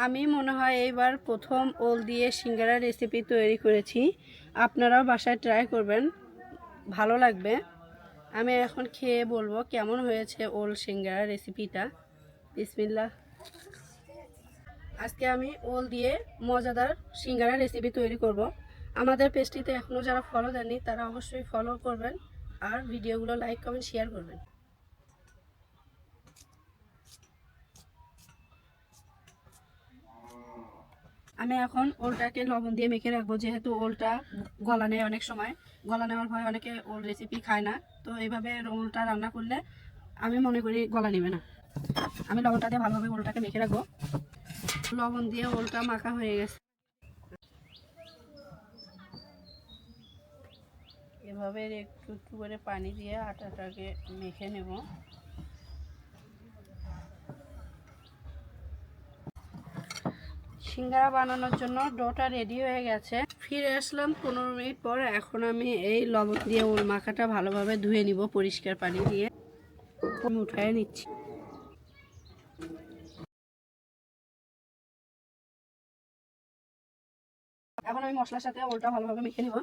আমি মনে হয় এইবার প্রথম ওল দিয়ে সিঙ্গারা রেসিপি তৈরি করেছি। আপনারাও বাসায় ট্রাই করবেন, ভালো লাগবে। আমি এখন খেয়ে বলবো কেমন হয়েছে ওল সিঙ্গারা রেসিপিটা। বিসমিল্লাহ। আজকে আমি ওল দিয়ে মজাদার সিঙ্গারা রেসিপি তৈরি করব। আমাদের পেজটিতে এখনও যারা ফলো দেননি তারা অবশ্যই ফলো করবেন আর ভিডিওগুলো লাইক কমেন্ট শেয়ার করবেন। আমি এখন ওলটাকে লবণ দিয়ে মেখে রাখবো, যেহেতু ওলটা গলা নেয় অনেক সময়, গলা নেওয়ার ভয় অনেকে ওল রেসিপি খায় না। তো এইভাবে ওলটা রান্না করলে আমি মনে করি গলা নেবে না। আমি লবণটা দিয়ে ভালোভাবে ওলটাকে মেখে রাখবো। লবণ দিয়ে ওলটা মাখা হয়ে গেছে। এভাবে একটু একটু করে পানি দিয়ে আটাটাকে মেখে নেব। সিঙ্গারা বানানোর জন্য ডোটা রেডি হয়ে গেছে। ফিরে আসলাম 15 মিনিট পর। এখন আমি এই লবণ দিয়ে ওল মাখাটা ভালোভাবে ধুয়ে নিব পরিষ্কার পানি দিয়ে। আমি উঠায় নিচ্ছি। এখন আমি মশলার সাথে ওলটা ভালোভাবে মেখে নিব।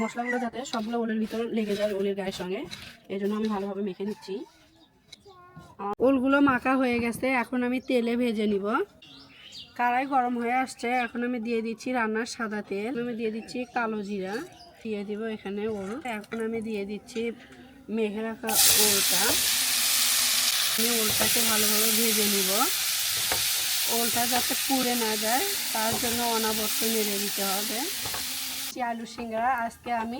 মশলাগুলো যাতে সবগুলো ওলের ভিতর লেগে যায় ওলের গায়ের সঙ্গে, এই জন্য আমি ভালোভাবে মেখে নিচ্ছি। ওলগুলো মাখা হয়ে গেছে, এখন আমি তেলে ভেজে নিব। কড়াই গরম হয়ে আসছে, এখন আমি দিয়ে দিচ্ছি রান্নার সাদা তেল। আমি দিয়ে দিচ্ছি কালো জিরা, দিয়ে দিব এখানে ওল। এখন আমি দিয়ে দিচ্ছি মেখে রাখা ওলটা। আমি ওলটাকে ভালোভাবে ভেজে নিব। ওলটা যাতে পুড়ে না যায় তার জন্য অনাবর্ত নেড়ে দিতে হবে। আলু সিঙ্গারা আজকে আমি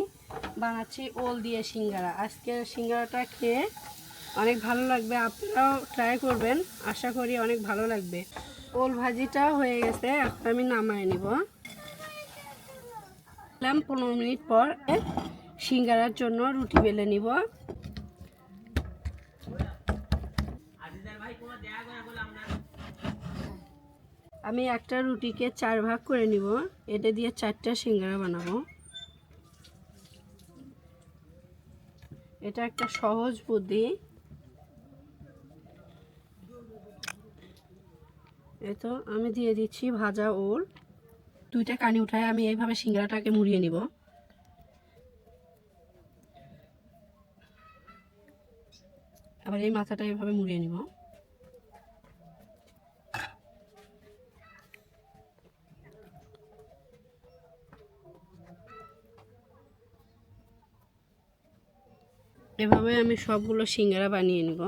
বানাচ্ছি ওল দিয়ে সিঙ্গারা। আজকে সিঙ্গারাটা খেয়ে অনেক ভালো লাগবে, আপনারাও ট্রাই করবেন, আশা করি অনেক ভালো লাগবে। ওল ভাজিটা হয়ে গেছে, এখন আমি নামায় নিব। 15 মিনিট পর সিঙ্গারার জন্য রুটি বেলে নিব। আমি একটা রুটিকে 4 ভাগ করে নিব। এটা দিয়ে 4টা সিঙ্গারা বানাবো। এটা একটা সহজ বুদ্ধি। এই তো আমি দিয়ে দিচ্ছি ভাজা ওল। 2টা কানি উঠায় আমি এইভাবে সিঙ্গারাটাকে মুড়িয়ে নিব। আবার এই মাথাটা এইভাবে মুড়িয়ে নিব। এভাবে আমি সবগুলো সিঙ্গারা বানিয়ে নিব।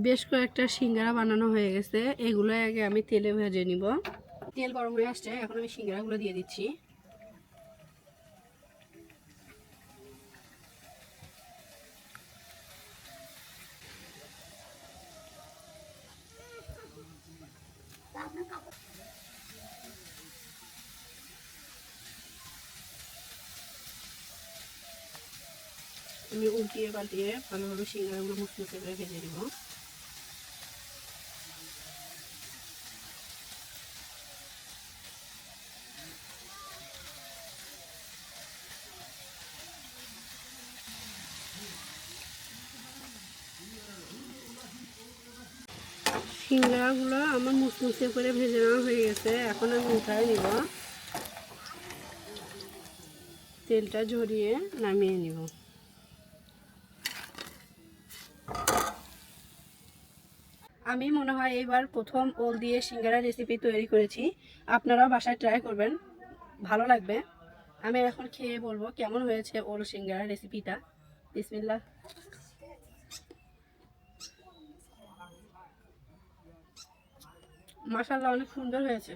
বেশ কয়েকটা সিঙ্গারা বানানো হয়ে গেছে, এগুলো আগে আমি তেলে ভেজে নিব। তেল গরম হয়ে আসছে, এখন আমি সিঙ্গারাগুলো দিয়ে দিচ্ছি। আমি উল্টিয়ে পাল্টিয়ে ভালোভাবে সিঙ্গারাগুলো মুচমুচে করে ভেজে নিব। সিঙ্গারাগুলো আমার মুচমুচে করে ভেজে নেওয়া হয়ে গেছে, এখন আমি উঠায় নিব। তেলটা ঝরিয়ে নামিয়ে নিব। আমি মনে হয় এইবার প্রথম ওল দিয়ে সিঙ্গারা রেসিপি তৈরি করেছি। আপনারাও বাসায় ট্রাই করবেন, ভালো লাগবে। আমি এখন খেয়ে বলবো কেমন হয়েছে ওল সিঙ্গারা রেসিপিটা। বিসমিল্লাহ। মাশাআল্লাহ, অনেক সুন্দর হয়েছে।